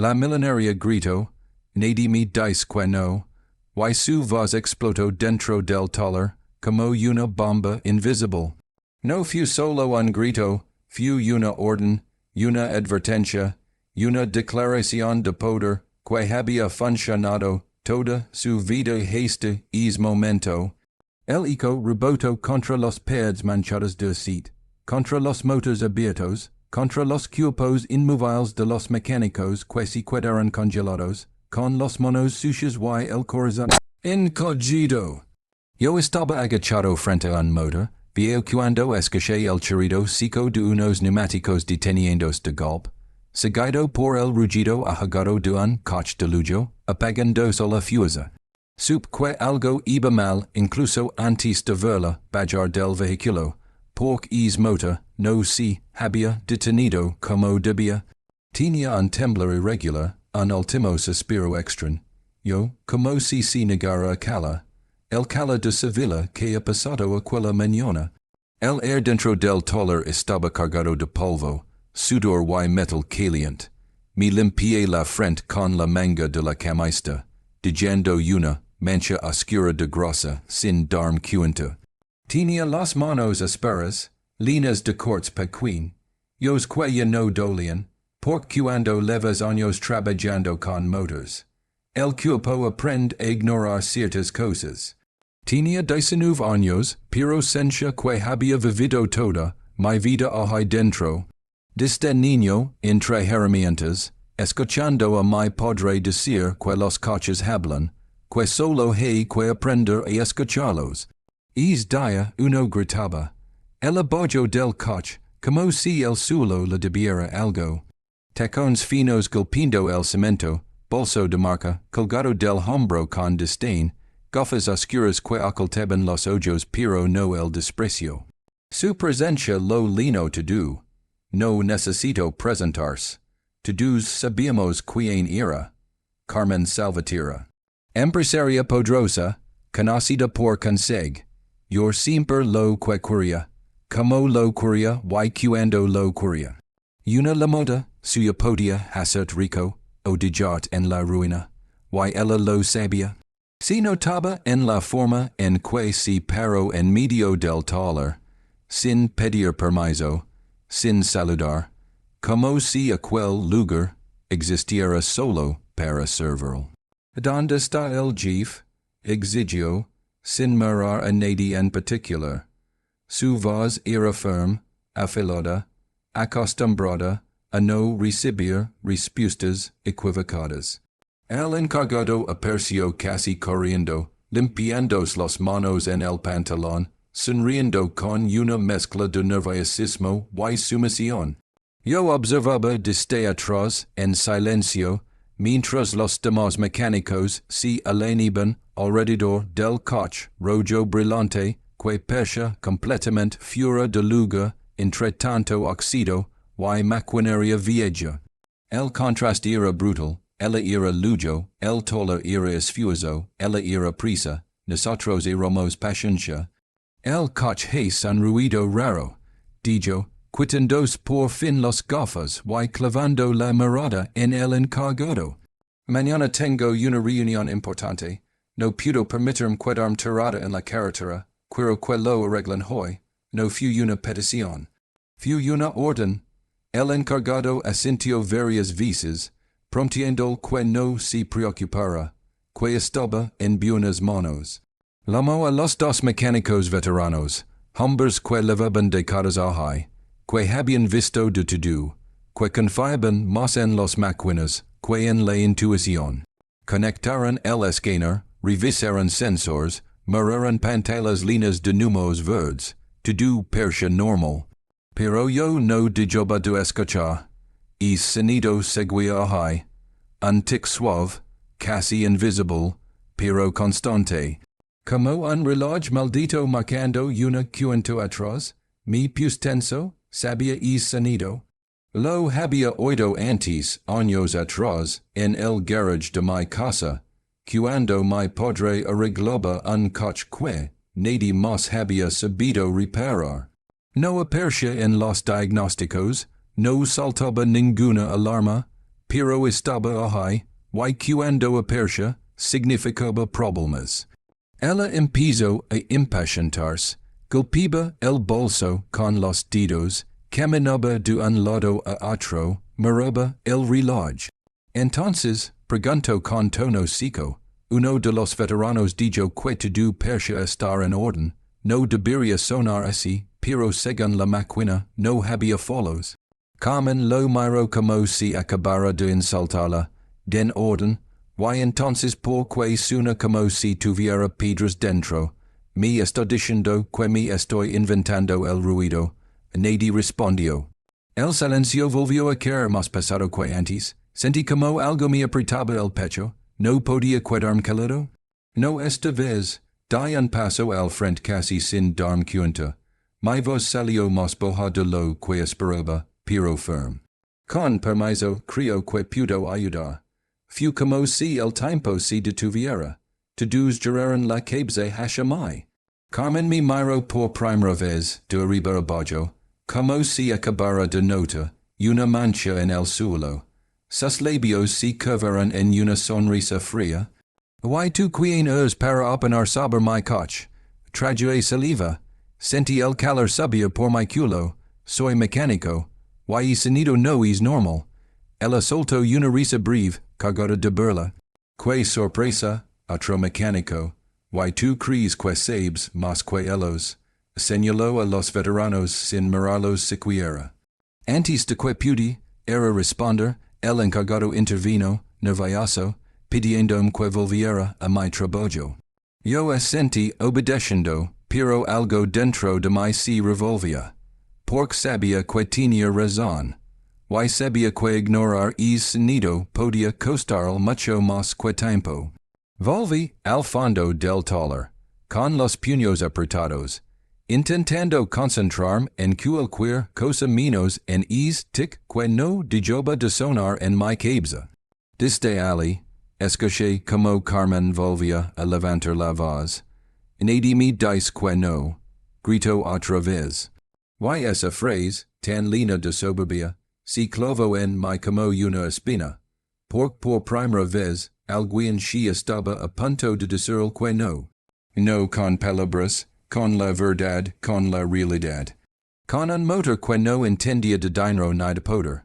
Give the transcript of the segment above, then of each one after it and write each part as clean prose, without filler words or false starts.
La Millonaria grito, Nadie mi dice que no, y su voz explotó dentro del taller, como una bomba invisible. No fu solo un grito, fu una orden, una advertencia, una declaración de poder, que había funcionado toda su vida hasta ese momento. El eco rebotó contra los pads manchados de aceite, contra los motores abiertos, contra los cuerpos inmóviles de los mecánicos que se quedaron congelados, con los manos sucias y el corazón encogido. Yo estaba agachado frente a un motor, veo cuando escuché el chirrido seco de unos neumáticos deteniéndose de golpe, seguido por el rugido ahogado de un coche de lujo, apagándose la fuerza. Supe que algo iba mal incluso antes de verla bajar del vehículo, porque ese motor no se había detenido como debía. Tenía un temblor irregular, un último suspiro extra. Yo, como si se negara a cala, el cala de Sevilla que ha pasado aquella mañana. El air dentro del taller estaba cargado de polvo, sudor y metal caliente. Me limpié la frente con la manga de la camisa, dejando una mancha oscura de grasa sin darme cuenta. Tenía las manos ásperas, líneas de cortes pequeños, los que no dolían, porque cuando llevas años trabajando con motors, el cuerpo aprende a ignorar ciertas cosas. Tenía 19 años, pero sentía que había vivido toda mi vida ahí dentro. Desde niño, entre herramientas, escuchando a mi padre decir que los coches hablan, que solo hay que aprender a escucharlos. Ese día uno gritaba, el apoyo del coche, como si el suelo le debiera algo. Tacones finos golpeando el cemento, bolso de marca, colgado del hombro con desdén, gafas oscuras que ocultaban los ojos pero no el desprecio. Su presencia lo lino todo. No necesito presentarse. Todos sabíamos quién era. Carmen Salvatierra. Empresaria poderosa, conocida por conseg. Yo siempre lo que quería, como lo quería y cuando lo quería. Una la moda, suya podía hacer rico, o dejar en la ruina, y ella lo sabía. Se notaba en la forma en que se paró en medio del taller, sin pedir permiso, sin saludar, como si aquel lugar existiera solo para servirlo. ¿Dónde está el jefe? Exigió, sin mirar a nadie en particular. Su voz era firme, afilada, acostumbrada a no recibir respuestas equivocadas. El encargado apareció casi corriendo, limpiándose las manos en el pantalón, sonriendo con una mezcla de nerviosismo y sumisión. Yo observaba desde atrás, en silencio, mientras los demás mecánicos se alineaban alrededor del coche rojo brillante que percha completamente fuera de lugar entre tanto oxido y maquinaria vieja. El contraste era brutal. Ella era lujo, el taller era esfuerzo, ella era prisa, nosotros éramos paciencia. El coche hace un ruido raro, dijo, quitándose por fin las gafas y clavando la mirada en el encargado. Mañana tengo una reunión importante. No puedo permitirme quedarme tirada en la carretera. Quiero que lo arreglen hoy. No fue una petición. Fue una orden. El encargado asintió varias veces, prometiendo que no se preocupara, que estaba en buenas manos. Llamó a los dos mecánicos veteranos, hombres que llevaban décadas ahí, que habían visto de todo, que confiaban más en las máquinas que en la intuición. Conectaron el escáner, revisaron sensores, miraron pantallas líneas de números verdes, todo parecía normal. Pero yo no dejaba de escuchar. Y sonido seguía ahí, un tic suave, casi invisible, pero constante. Como un reloj maldito marcando una cuenta atrás, mi pus tenso, sabía y sonido. Lo había oído antes, años atrás, en el garage de mi casa, cuando mi padre arreglaba un coche que nadie más había sabido reparar. No aparecía en los diagnósticos, no saltaba ninguna alarma, pero estaba ahí, y cuando apercia, significaba problemas. Ella empezó a impacientarse, golpeaba el bolso con los dedos, caminaba de un lado a otro, miraba el reloj. Entonces, preguntó con tono seco, uno de los veteranos dijo que todo parecía estar en orden, no debería sonar así, pero según la máquina, no había follows. Carmen lo miró como si acabara de insultarla, den orden, y entonces porque suena como si tuviera piedras dentro. Me está diciendo que me estoy inventando el ruido. Nadie respondió. El silencio volvió a caer más pesado que antes. Sentí como algo me apretaba el pecho. No podía quedarme calado. No esta vez. Di un paso al frente casi sin darme cuenta. Mi voz salió más baja de lo que esperaba, pero firme. Con permiso, creo que puedo ayudar. Fu como si el tiempo se detuviera. Todos giraron la cabeza hacia mí. Carmen me miró por primera vez, de arriba abajo, como si acabara de notar una mancha en el suelo. Sus labios se curvaron en una sonrisa fría. ¿Y tú quién eres para opinar sobre mi coche? Tragué saliva. Sentí el calor subir por mi culo. Soy mecánico. Y sonido no es normal. Ella soltó una risa breve, cargada de burla. Que sorpresa, otro mecánico. Y tú crees que sabes más que ellos. Señaló a los veteranos sin mirarlos siquiera. Antes de que pudiera responder, el encargado intervino, nervioso, pidiéndome que volviera a mi trabajo. Yo asentí obedeciendo, pero algo dentro de mí se revolvía. Porque sabía que tenía razón. Y sabía que ignorar ese sonido podía costar mucho más que tiempo. Volví al fondo del taller, con los puños apretados, intentando concentrarme en cualquier cosa menos en ese tic que no dejaba de sonar en mi cabeza. Desde allí, escuché como Carmen volvía a levantar la voz. Nadie me dice que no, gritó otra vez. Y esa frase, tan llena de soberbia, se clavó en mí como una espina. Porque por primera vez, alguien se estaba a punto de decir que no. No con palabras, con la verdad, con la realidad. Con un motor que no entendía de dinero ni de poder.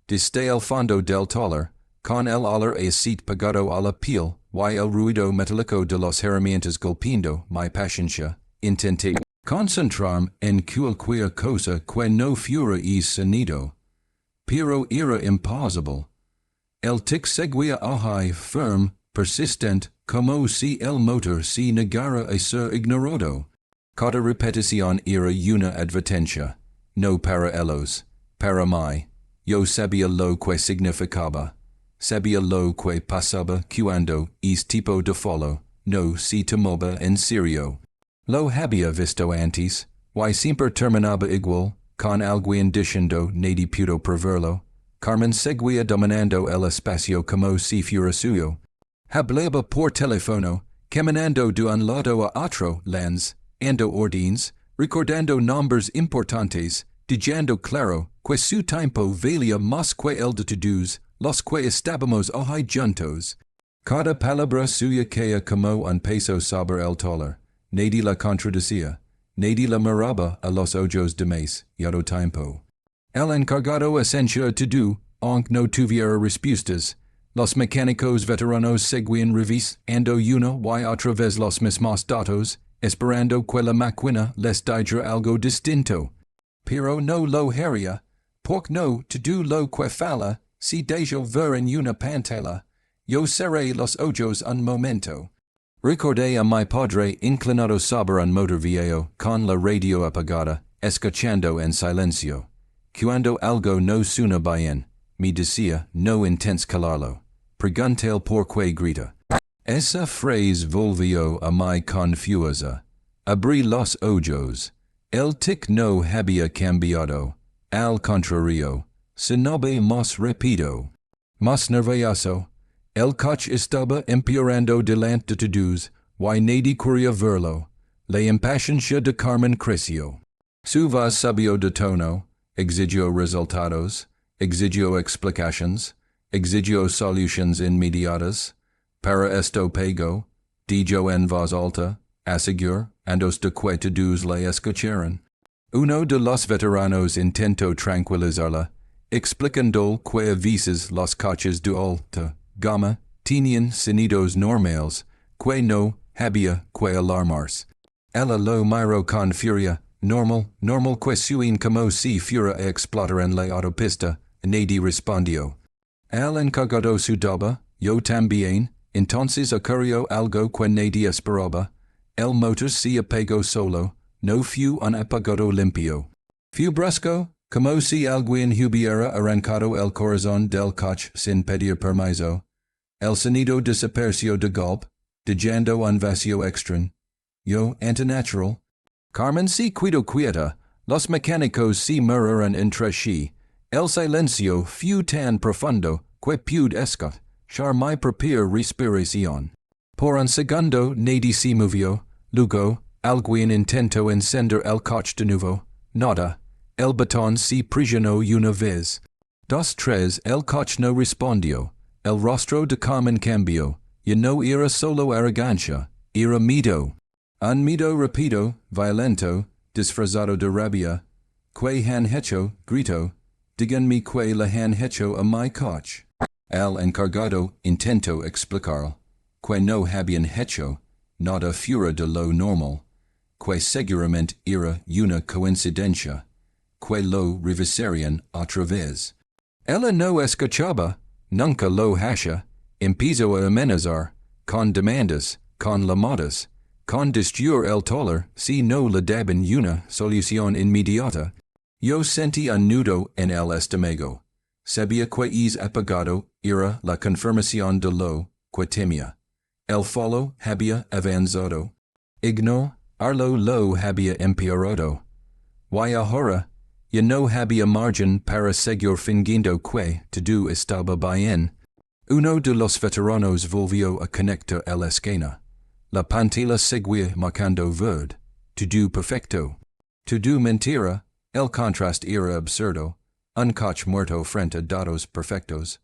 Desde el fondo del taller, con el olor a aceite pegado a la piel, y el ruido metálico de los herramientas golpeando mi paciencia, intenté concentrarme en cualquier cosa que no fuera ese sonido. Pero era imposible. El tic seguía ahí firme, persistente, como si el motor se negara a ser ignorado. Cada repetición era una advertencia. No para ellos, para mí. Yo sabía lo que significaba. Sabía lo que pasaba cuando ese tipo de follow no se tomaba en serio. Lo había visto antes, y siempre terminaba igual, con alguien diciendo nadie pudo preverlo. Carmen seguía dominando el espacio como si fuera suyo. Hablaba por teléfono, caminando de un lado a otro, lens, ando órdenes, recordando nombres importantes, diciendo claro que su tiempo valía más que el de todos los que estábamos ahí juntos. Cada palabra suya caía como un peso sobre el taller. Nadie la contradecía. Nadie la miraba a los ojos de más, todo tiempo. El encargado asenció todo, aunque no tuviera respuestas. Los mecánicos veteranos seguían revisando una y otra vez los mismos datos, esperando que la máquina les dijera algo distinto. Pero no lo haría, porque no todo lo que fala se deja ver en una pantalla. Yo cerré los ojos un momento. Recordé a mi padre inclinado sobre un motor viejo, con la radio apagada, escuchando en silencio. Cuando algo no suena bien, me decía, no intentes calarlo. Pregunté el por qué grita. Esa frase volvió a mi confusa. Abrí los ojos. El tic no había cambiado. Al contrario, sonaba más rápido, más nervioso. El coche estaba empeorando delante de todos, y nadie quería verlo. La impaciencia de Carmen creció. Su voz subió de tono, exigió resultados, exigió explicaciones. Exigió solutions inmediatas, para esto pago, dijo en voz alta, asegur, andos de que todos le escucharon. Uno de los veteranos intentó tranquilizarla, explicando que a veces los coches de alta gama tenían sonidos normales, que no había que alarmarse. Ella lo miró con furia. Normal que suene como si fuera a explotar en la autopista, Nadie respondió. Él encargó su doba, yo también, entonces ocurrió algo que nadie esperaba. El motor se apagó solo, no fue un apagado limpio. Fue brusco, como si alguien hubiera arrancado el corazón del coche sin pedir permiso. El sonido desapareció de golpe, dejando un vacío extraño. Yo, antinatural. Carmen se quedó quieta, los mecánicos se murmuran entre sí. El silencio fue tan profundo que pude escuchar mi propia respiración. Por un segundo nadie se movió, luego alguien intentó encender el coche de nuevo. Nada. El botón se presionó una vez. Dos, tres, el coche no respondió. El rostro de Carmen cambió. Y no era solo arrogancia, era miedo. Un miedo rápido, violento, disfrazado de rabia. Que han hecho, gritó. Díganme que le han hecho a mi coche. El encargado intentó explicar que no habían hecho nada fuera de lo normal, que seguramente era una coincidencia, que lo revisarían otra vez. Ella no escuchaba, nunca lo hacía, empezó a amenazar, con demandas, con llamadas, con destruir el taller si no le daban una solución inmediata. Yo sentí un nudo en el estómago. Sabía que es apagado era la confirmación de lo que temía. El follow había avanzado. Ignorarlo lo había empeorado. Y ahora, ya no había margen para seguir fingiendo que todo estaba bien. Uno de los veteranos volvió a conectar el esquina. La pantalla seguía marcando verde. Todo perfecto. Todo mentira. El contraste era absurdo. Un coche muerto frente a datos perfectos.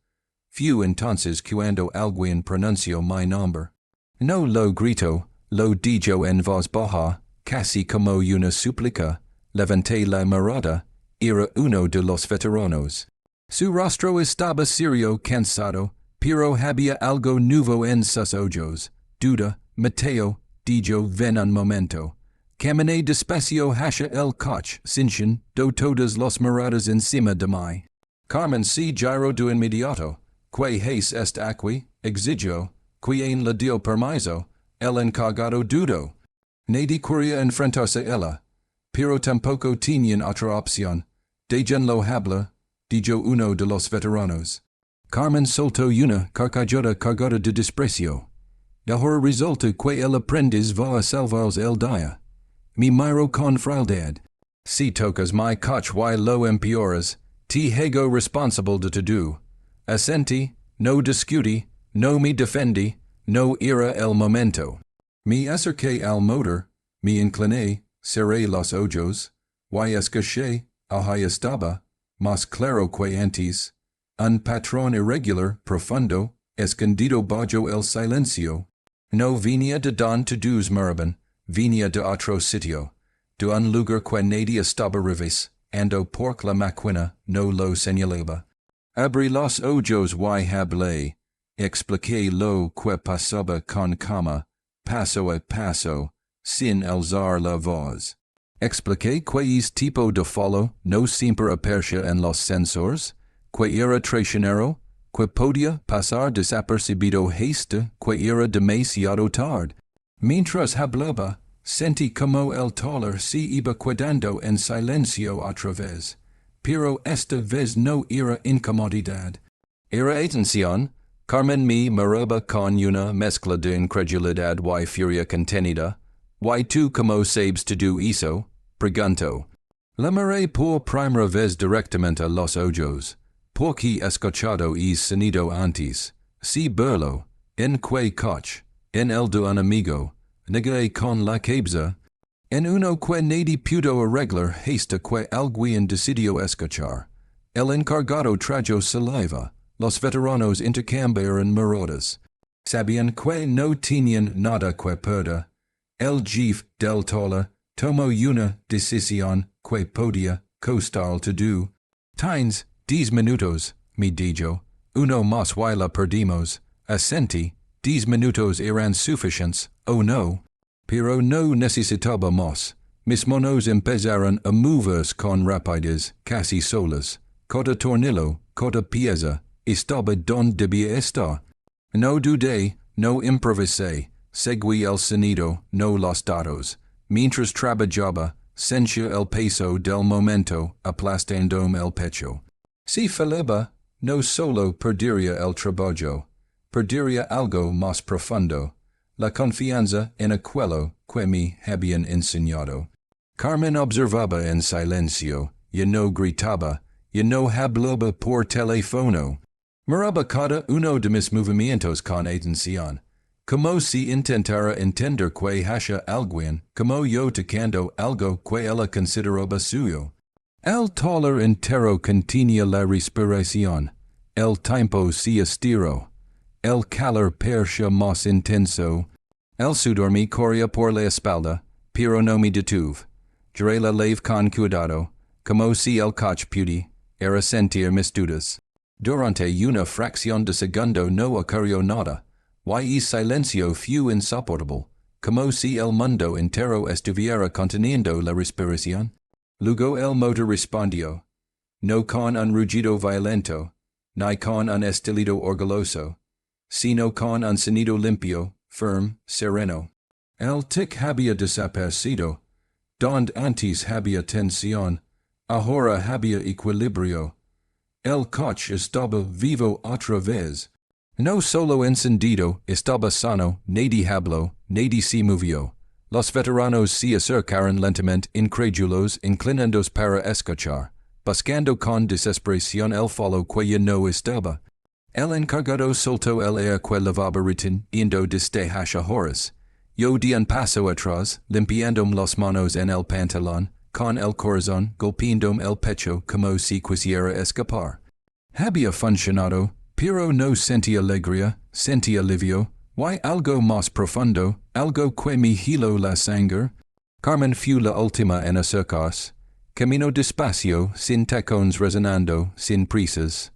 Fue entonces cuando alguien pronunció mi nombre. No lo gritó, lo dijo en voz baja, casi como una súplica. Levanté la mirada. Era uno de los veteranos. Su rostro estaba serio, cansado, pero había algo nuevo en sus ojos. Duda, Mateo, dijo ven un momento. Caminé despacio hacia el coche, sin todas las miradas encima de mí. Carmen se giró de inmediato. Que es este aquí? Exigió. Quien le dio permiso? El encargado dudó. Nadie quería enfrentarse a ella. Pero tampoco tenían otra opción. Déjenlo hablar, dijo uno de los veteranos. Carmen soltó una carcajada cargada de desprecio. Ahora resulta que el aprendiz va a salvarse el día. Me miro con frialdad. Si tocas mi coche y lo empeoras, te hago responsable de todo. Asentí, no discutí, no me defendí, no era el momento. Me acerqué al motor, me incliné, cerré los ojos, y escuché, ahí estaba, más claro que antes, un patrón irregular, profundo, escondido bajo el silencio. No venía de don todos miraban, venía de otro sitio, de un lugar que nadie estaba revés, ando por la máquina no lo señalaba. Abrí los ojos y hablé, expliqué lo que pasaba con calma, paso a paso, sin alzar la voz. Expliqué que es tipo de follow no siempre aparecía en los sensores, que era traicionero, que podía pasar desapercibido hasta que era demasiado tarde. Mientras hablaba, sentí como el taller se iba quedando en silencio otra vez, pero esta vez no era incomodidad. Era atención. Carmen me miraba con una mezcla de incredulidad y furia contenida. ¿Y tú cómo sabes todo eso? Preguntó. La miré por primera vez directamente a los ojos, porque escuchado es sonido antes. Si burlo, en que coche, en el de un amigo, negué con la cabeza, en uno que nadie pudo arreglar hasta que alguien decidió escuchar. El encargado trajo saliva, los veteranos intercambiaron miradas. Sabían que no tenían nada que perder. El jefe del taller tomó una decisión que podía costar todo. Tienes 10 minutos, me dijo. Uno más y la perdimos. Asentí. 10 minutos eran suficientes, oh no. Pero no necesitaba más. Mis manos empezaron a moverse con rapidez, casi solas. Cada tornillo, cada pieza, estaba donde debía estar. No dudé, no improvisé, seguí el sonido, no los datos. Mientras trabajaba, sentía el peso del momento aplastándome el pecho. Si fallaba, no solo perdería el trabajo, perdería algo más profundo, la confianza en aquello que me habían enseñado. Carmen observaba en silencio, y no gritaba, y no hablaba por teléfono. Miraba cada uno de mis movimientos con atención, como si intentara entender que hacía alguien, como yo tocando algo que ella consideraba suyo. El taller entero contenía la respiración, el tiempo se estiró, el calor parecía más intenso, el sudor me corría por la espalda, pero no me detuve. Giré la leve con cuidado, como si el coche pudiera sentir mis dudas. Durante una fracción de segundo no ocurrió nada, y el silencio fue insoportable, como si el mundo entero estuviera conteniendo la respiración. Luego el motor respondió, no con un rugido violento, ni con un estallido orgulloso, sino con un sonido limpio, firme, sereno. El tic había desaparecido, donde antes había tensión, ahora había equilibrio. El coche estaba vivo otra vez. No solo encendido, estaba sano, nadie habló, nadie se movió. Los veteranos se acercaron lentamente, incrédulos, inclinándose para escuchar, buscando con desesperación el follow que ya no estaba. El encargado soltó el air que lavaba reteniendo desde hacia horas. Yo di un paso atrás, limpiándome las manos en el pantalón, con el corazón golpeándome el pecho como si quisiera escapar. Había funcionado, pero no sentía alegría, sentía alivio, y algo más profundo, algo que me heló la sangre. Carmen fue la última en acercarse. Camino despacio, sin tacones resonando, sin prisas.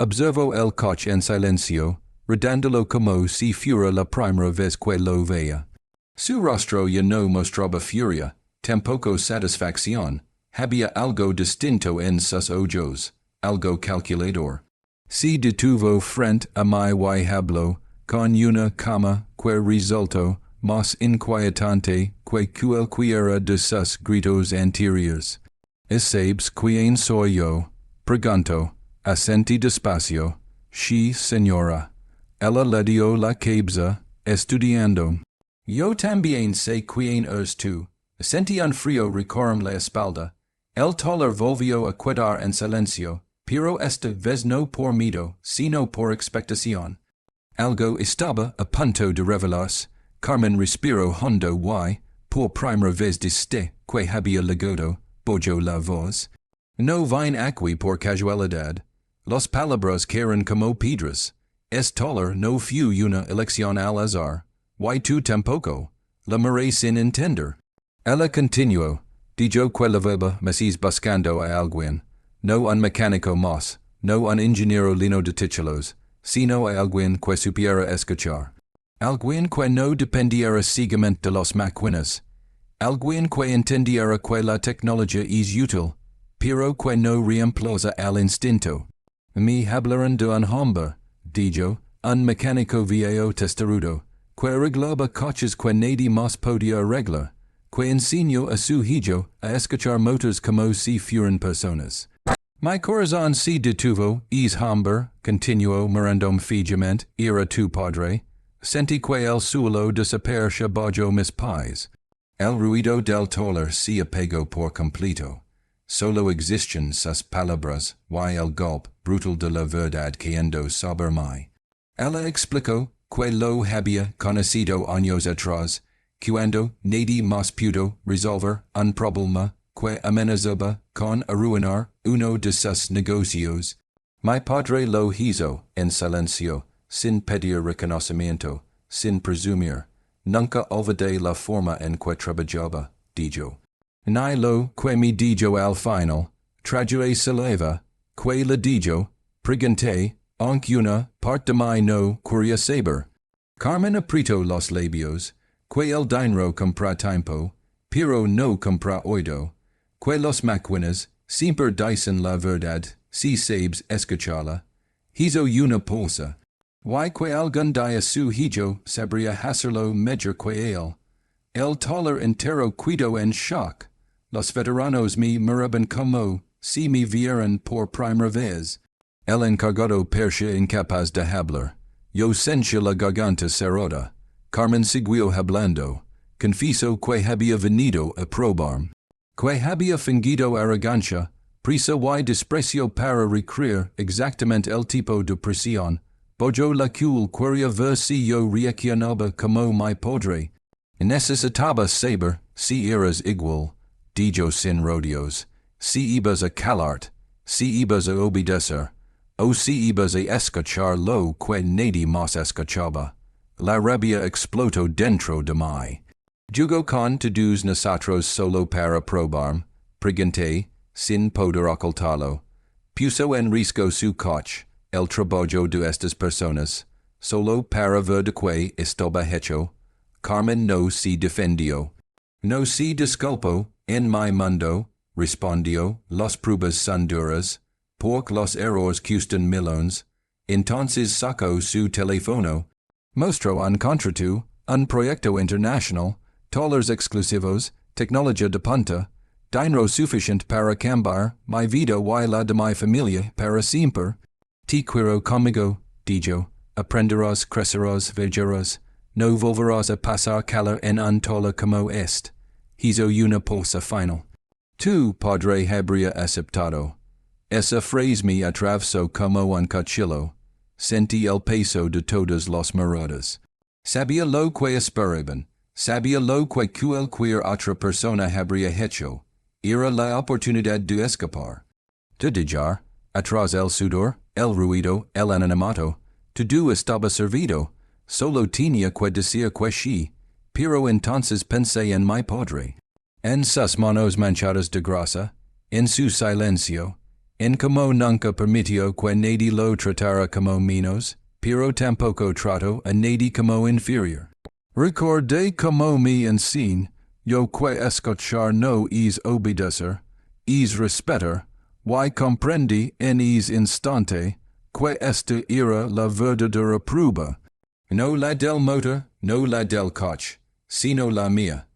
Observo el coche en silencio, rodándolo como si fuera la primera vez que lo veía. Su rostro ya no mostraba furia, tampoco satisfacción. Había algo distinto en sus ojos, algo calculador. Se detuvo frente a mí y habló, con una calma que resultó más inquietante que cualquiera de sus gritos anteriores. ¿Sabes quién soy yo? Preguntó. Asentí despacio. Sí, señora. Ella le dio la cabeza, estudiando. Yo también sé quién eres tú. Sentí un frío recorrerme la espalda. El taller volvió a quedar en silencio, pero esta vez no por miedo, sino por expectación. Algo estaba a punto de revelarse. Carmen respiró hondo y, por primera vez desde que había llegado, bajó la voz. No vine aquí por casualidad. Las palabras caeron como piedras. Es taller no fue una elección al azar. Y tú tampoco. La miré sin entender. Ella continuó. Dijo que la verba me estás buscando a alguien. No un mecánico más, no un ingeniero lleno de títulos, sino a alguien que supiera escuchar. Alguien que no dependiera ciegamente de las máquinas. Alguien que entendiera que la tecnología es útil, pero que no reemplaza al instinto. Me hablaron de un hombre, dijo, un mecánico viejo testarudo, que arreglaba coches que nadie más podía arreglar, que enseñó a su hijo a escuchar motores como si fueran personas. Mi corazón se detuvo, es hombre, continuó mirándome fijamente, era tu padre. Sentí que el suelo desapareció bajo mis pies. El ruido del taller se apagó por completo. Solo existen sus palabras y el golpe brutal de la verdad cayendo sobre mí. Ella explicó que lo había conocido años atrás, cuando nadie más pudo resolver un problema que amenazaba con arruinar uno de sus negocios. My padre lo hizo en silencio, sin pedir reconocimiento, sin presumir, nunca olvidé la forma en que trabajaba, dijo. Ni lo que me dijo al final, traduce saleva, que le dijo, pregunté, aunque una parte de mí no quería saber. Carmen apretó los labios, que el dinero compra tiempo, pero no compra oído, que los máquinas siempre dicen la verdad, si sabes escucharla. Hizo una pausa. Y que algún día su hijo sabría hacerlo mejor que él. El taller entero quedó en shock. Los veteranos me miraban como si me vieran por primera vez. El encargado parecía incapaz de hablar. Yo sentía la garganta cerrada. Carmen siguió hablando. Confieso que había venido a probarme. Que había fingido arrogancia, prisa y desprecio para recrear exactamente el tipo de presión, bajo la cual quería ver si yo reaccionaba como mi padre. Necesitaba saber si eras igual, dijo sin rodeos, si ibas a calarte, si ibas a obedecer, o si ibas a escuchar lo que nadie más escuchaba. La rabia explotó dentro de mí. Jugo con todos nosotros solo para probarme, pregunté, sin poder ocultarlo. Puso en riesgo su coche, el trabajo de estas personas, solo para ver de qué estaba hecho. Carmen no se defendió. No se disculpó, en mi mundo, respondió, las pruebas son duras, porque los errores cuestan millones. Entonces sacó su teléfono. Mostró un contrato, un proyecto internacional, tollers exclusivos, tecnología de punta, dinero suficiente para cambiar mi vida y la de mi familia para siempre. Te quiero conmigo, dijo, aprenderás, crecerás, verás, no volverás a pasar calor en un toller como este. Hizo una pausa final. Tu padre habría aceptado. Esa frase me atravesó como un cuchillo. Sentí el peso de todas las miradas. Sabía lo que esperaban. Sabía lo que cualquier otra persona habría hecho. Era la oportunidad de escapar. De dejar, atrás el sudor, el ruido, el anonimato. Todo estaba servido. Solo tenía que decir que sí. Pero entonces pensé en mi padre. En sus manos manchadas de grasa. En su silencio. En como nunca permitió que nadie lo tratara como menos, pero tampoco trató a nadie como inferior. Recordé como me enseñó, yo que escuchar no es obedecer, es respetar, y comprendí en ese instante que esta era la verdadera prueba. No la del motor, no la del coche, sino la mía.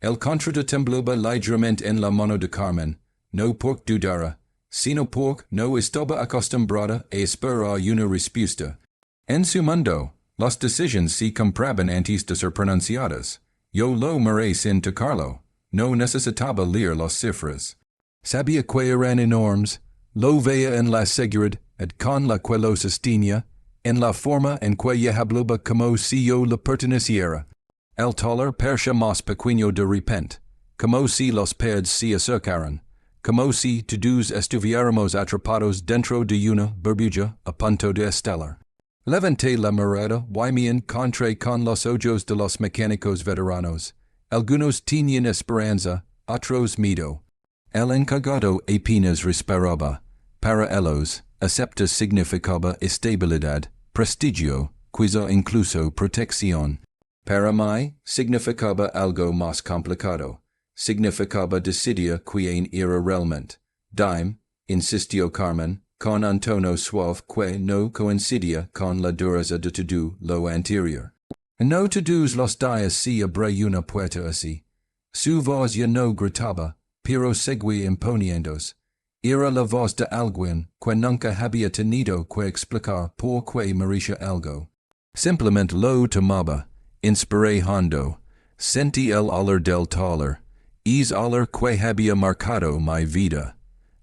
El contrato temblaba ligeramente en la mano de Carmen, no porque dudara, sino porque no estaba acostumbrada a esperar una respuesta. En su mundo, las decisiones se compraban antes de ser pronunciadas. Yo lo miré sin tocarlo. No necesitaba leer las cifras. Sabía que eran enormes. Lo veía en la seguridad con la que lo sostenía, en la forma en que ella hablaba como si yo le perteneciera. El taller parecía más pequeño de repente, como si los pads se acercaran. Como si todos estuviéramos atrapados dentro de una burbuja a punto de estallar. Levanté la mirada y me encontré con los ojos de los mecánicos veteranos. Algunos tenían esperanza, otros miedo. El encargado apenas respiraba. Para ellos, acepta significaba estabilidad, prestigio, quizá incluso protección. Para mí, significaba algo más complicado. Significaba decidir quién era realmente. Dime, insistió Carmen, con un tono suave que no coincidía con la dureza de todo lo anterior. No todos los días se abre una puerta así. Su voz ya no gritaba, pero seguía imponiéndose. Era la voz de alguien que nunca había tenido que explicar por qué merecía algo. Simplemente lo tomaba, inspiré hondo. Sentí el olor del taller. Es olor que había marcado mi vida.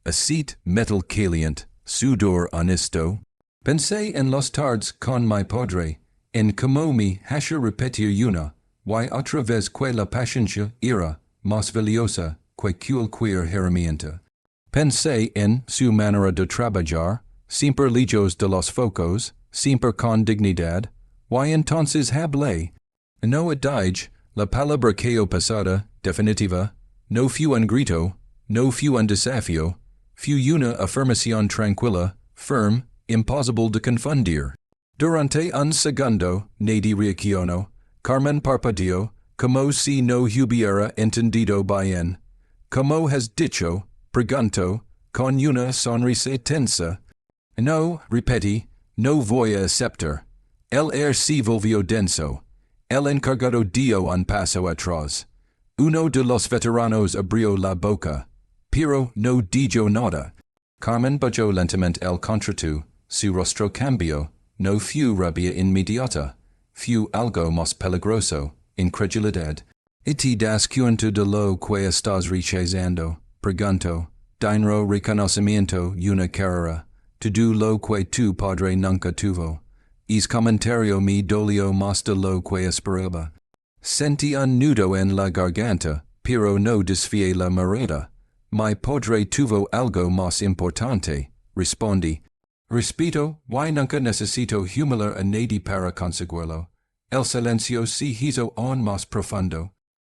Aceite metal caliente, sudor honesto. Pensé en los tardes con mi padre, en cómo me hacía repetir una y otra vez que la paciencia era más valiosa que cualquier herramienta. Pensé en su manera de trabajar, Siempre lejos de los focos, siempre con dignidad. Why entonces hablé? No adige, la palabra que pasada, definitiva, no fue un grito, no fue un desafío, fue una afirmación tranquila, firme, imposible de confundir. Durante un segundo, Nadie reaccionó, Carmen parpadeó, como si no hubiera entendido bien. Como has dicho, preguntó, con una sonrisa tensa. No, repetí, no voy a aceptar. El aire se volvió denso. El encargado dio un paso atrás. Uno de los veteranos abrió la boca, pero no dijo nada. Carmen bajó lentamente el contrato, su rostro cambió, no fue rabia inmediata, fue algo más peligroso, incredulidad. ¿Y te das cuenta de lo que estás rechazando? Preguntó, dinero, reconocimiento, una carrera, todo lo que tu padre nunca tuvo. Es comentario me dolió más de lo que esperaba. Sentí un nudo en la garganta, pero no desvié la mirada. Mi padre tuvo algo más importante, respondí. Respeto, why nunca necesito humilar a nadie para conseguirlo. El silencio se hizo aún más profundo.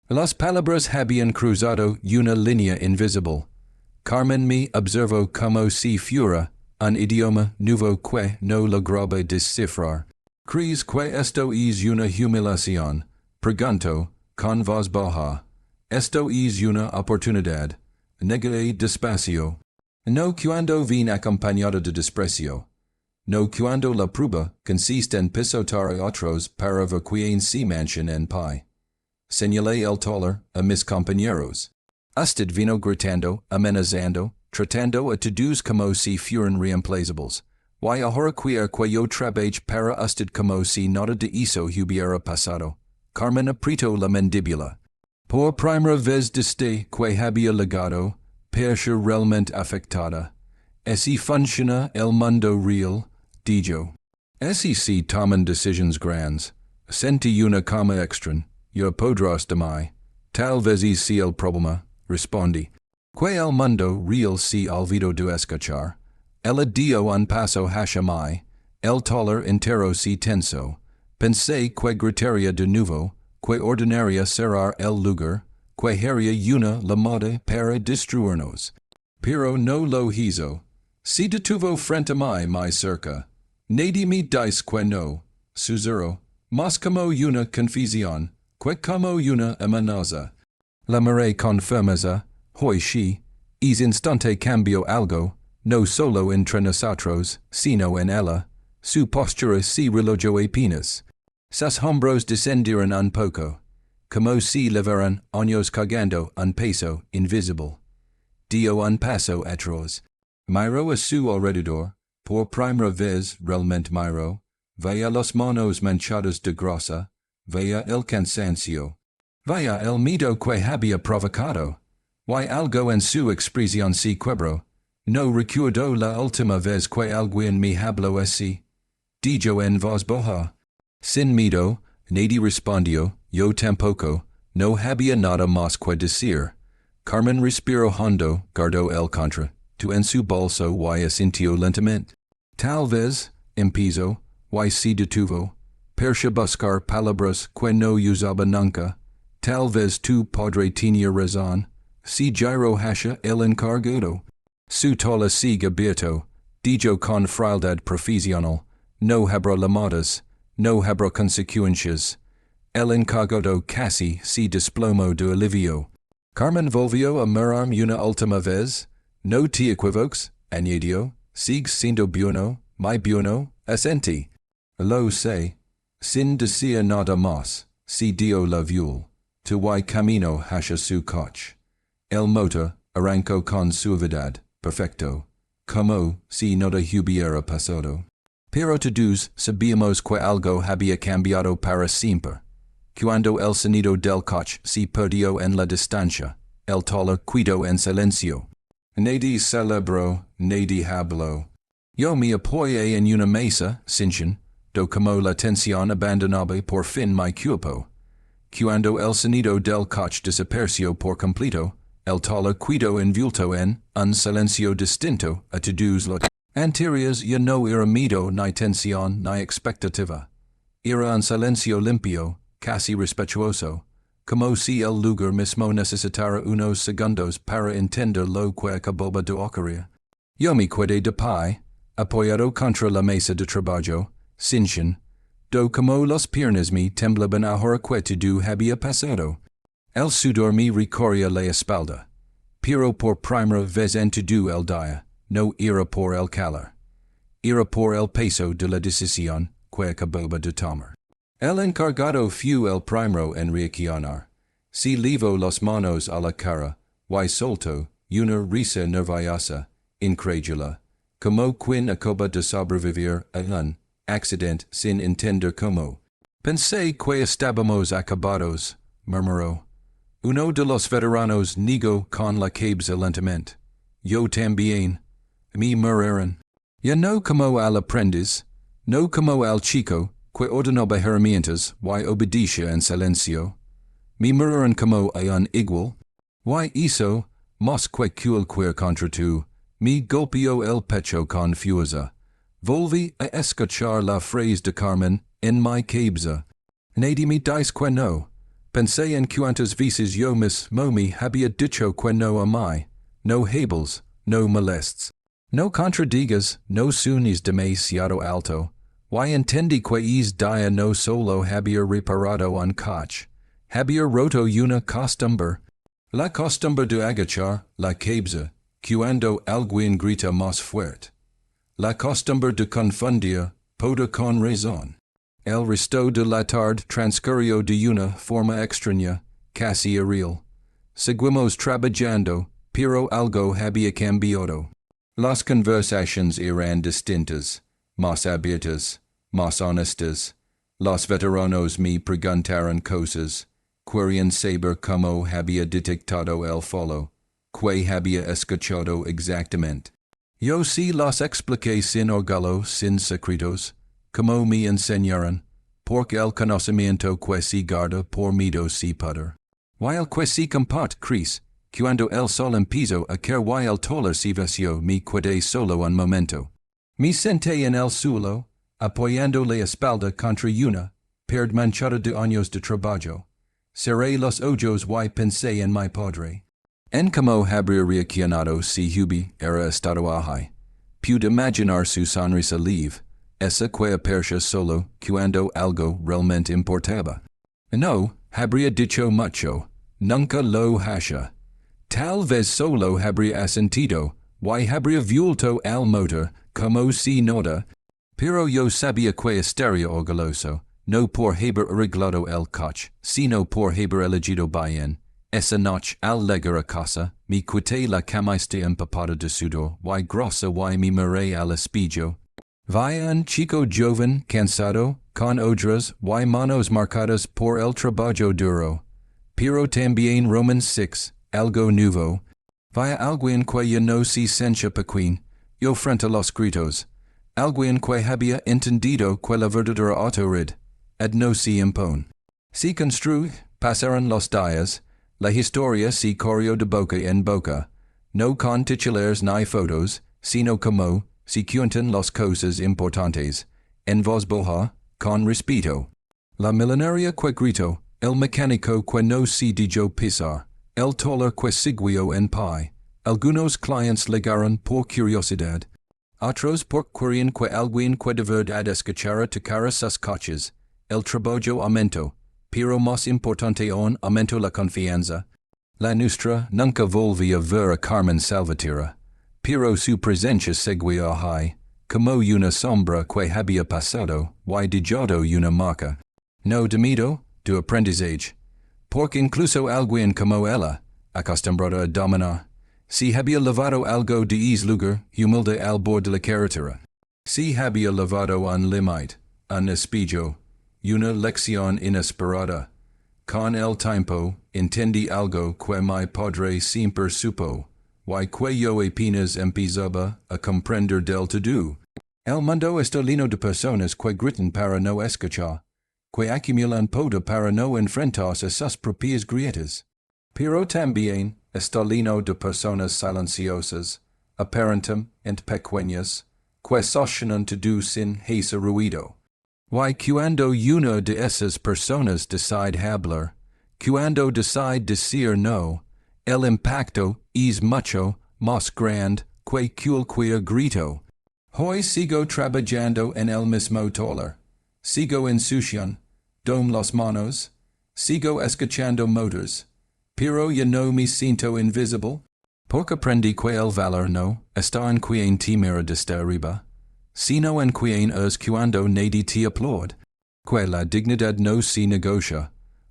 Las palabras habían cruzado una línea invisible. Carmen me observó como si fuera un idioma nuevo que no lograba descifrar. ¿Crees que esto es una humillación? Preguntó, con voz baja. Esto es una oportunidad. Negaré despacio. No cuando viene acompañado de desprecio. No cuando la prueba consiste en pisotar a otros para ver quién se manchan en pie. Señalé el taller a mis compañeros. Usted vino gritando, amenazando, tratando a todos como si fueran reemplazables. Why ahora quiere que yo trabaje para usted como si nada de eso hubiera pasado. Carmen apretó la mandíbula. Por primera vez desde que había legado, percha realmente afectada. Así funciona el mundo real, dijo. Así se toman decisions grandes. Sentí una calma extra. Yo podrás de mí. Tal vez es el problema, respondí. Que el mundo real se olvidó de escuchar. Ella dio un paso hacia mí. El taller entero se tensó. Pensé que gritaría de nuevo, que ordenaría cerrar el lugar, que haría una llamada para destruirnos. Pero no lo hizo. Se detuvo frente a mí muy cerca. Nadie me dice que no, susurró, más como una confusión, que como una amenaza. La miré con firmeza, hoy sí, es instante cambió algo, no solo entre nosotros, sino en ella. Su postura se relojó apenas. Sus hombros descendieron un poco, como si levaran años cargando un peso invisible. Dio un paso atrás. Miró a su alrededor, por primera vez realmente miró, veía las manos manchadas de grasa, veía el cansancio, veía el miedo que había provocado. Why algo en su expresión se quebró. No recuerdo la última vez que alguien me habló así. Dijo en voz baja. Sin miedo, Nadie respondió, yo tampoco, no había nada más que decir. Carmen respiró hondo, guardó el contra, tu en su bolso y asintió lentamente. Tal vez, empezó, y se detuvo, percha buscar palabras que no usaba nunca. Tal vez tu padre tenía razón, si giró hacia el encargado. Su tola sigue abierto, dijo con frialdad profesional, no habrá llamadas, no habrá consecuencias. El encargado casi se desplomó de alivio. Carmen volvió a mirarme una última vez. No te equivoques, añadió, sigue siendo bueno, muy bueno, asentí. Lo sé. Sin decir nada más, se dio la vuelta. Tu camino hacia su coche. El motor arrancó con suavidad, perfecto, como si nada hubiera pasado. Pero todos sabíamos que algo había cambiado para siempre. Cuando el sonido del coche se perdió en la distancia, el taller quedó en silencio. Nadie celebró, nadie habló. Yo me apoyé en una mesa, sin como la tensión abandonaba por fin mi cuerpo. Cuando el sonido del coche desapareció por completo, el taller quedó envuelto en un silencio distinto a todos los. Anteriors ya no era mido ni tensión ni expectativa. Era un silencio limpio, casi respetuoso, como si el lugar mismo necesitara unos segundos para entender lo que acababa de ocurrir. Yo me quedé de pie, apoyado contra la mesa de trabajo, sin do como las piernas me temblaban ahora que todo había pasado. El sudor me recorría la espalda, pero por primera vez en todo el día, no era por el calor. Era por el peso de la decisión que acababa de tomar. El encargado fue el primero en reaccionar. Si levo las manos a la cara, y soltó una risa nerviosa, incrédula, como quien acaba de sobrevivir a un accidente sin entender cómo. Pensé que estábamos acabados, murmuró. Uno de los veteranos negó con la cabeza lentamente. Yo también. Me murieron. Ya no como al aprendiz, no como al chico, que ordenaba herramientas, y obedecía en silencio. Me murieron como a un igual. Y hizo, más que cualquier contra tú, me golpeó el pecho con fuerza. Volví a escuchar la frase de Carmen en mi cabeza. Nadie me dice que no. Pensé en cuantas veces yo mismo me había dicho que no a mí. No hables, no molestes. No contradigas, no suenes demasiado alto. Y entendí que es día no solo había reparado un coche. Había roto una costumbre. La costumbre de agachar la cabeza cuando alguien grita más fuerte. La costumbre de confundir poder con razón. El resto de la tarde transcurrió de una forma extraña, casi irreal. Seguimos trabajando, pero algo había cambiado. Las conversaciones eran distintas, más abiertas, más honestas. Los veteranos me preguntaron cosas. Querían saber cómo había detectado el follow, que había escuchado exactamente. Yo sí los expliqué sin orgullo, sin secretos, como me enseñaron, porque el conocimiento que se guarda por miedo se puder. Y el que se comparte crece, cuando el sol empezó a caer y el toler se vació, me quedé solo un momento. Me senté en el suelo, apoyando la espalda contra una pared manchada de años de trabajo. Cerré los ojos y pensé en mi padre. En cómo habría reaccionado si hubiera estado allí. Pude imaginar su sonrisa leve, esa que aparecía solo cuando algo realmente importaba. No, habría dicho mucho, nunca lo hasha. Tal vez solo habría asentido, y habría vuelto al motor como si nada, pero yo sabía que estaría orgulloso. No por haber arreglado el coche, sino por haber elegido bien. Esa noche al llegar a casa, me quité la camisa empapada de sudor, y grosa y me miré al espejo. Vi un chico joven, cansado, con ojeras y manos marcadas por el trabajo duro. Pero también Roman 6, algo nuevo. Vi alguien que ya no se sentía pequeño, yo frente a los gritos. Alguien que había entendido que la verdadera autoridad no se impone. Se construye, pasaron los días, la historia se corrió de boca en boca, no con titulares ni fotos, sino como se cuentan las cosas importantes, en voz baja, con respeto. La millonaria que gritó, el mecánico que no se dejó pisar, el toler que siguió en pie. Algunos clientes llegaron por curiosidad, otros por querían que alguien que de verdad escuchara tocar sus coches. El trabajo aumentó, pero más importante aún aumentó la confianza. La nuestra nunca volvió a ver a Carmen Salvatierra, pero su presencia seguía ahí, como una sombra que había pasado y dejado una marca. No de miedo, de aprendizaje, porque incluso alguien como ella, acostumbrada a dominar, si había lavado algo de ese lugar, humilde al borde de la carretera. Si había lavado un límite, un espejo, una lección inesperada. Con el tiempo, entendí algo que mi padre siempre supo, y que yo apenas empezaba a comprender del todo. El mundo está lleno de personas que gritan para no escuchar, que acumulan poder para no enfrentarse a sus propias grietas. Pero también está lleno de personas silenciosas, aparentemente pequeñas, que socionan to do sin hacer ruido. Y cuando una de esas personas decide hablar, cuando decide decir no, el impacto es mucho más grande que cualquier grito. Hoy sigo trabajando en el mismo taller, sigo ensuciando las manos, sigo escuchando motors, pero ya no me siento invisible, porque aprendí que el valor no está en quien te mira desde arriba, sino en quien es cuando nadie te aplaude, que la dignidad no se negocia,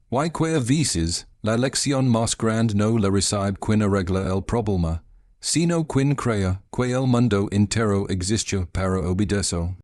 y que a veces la lección más grande no la recibe quien arregla el problema, sino quien crea que el mundo entero existe para obedecer.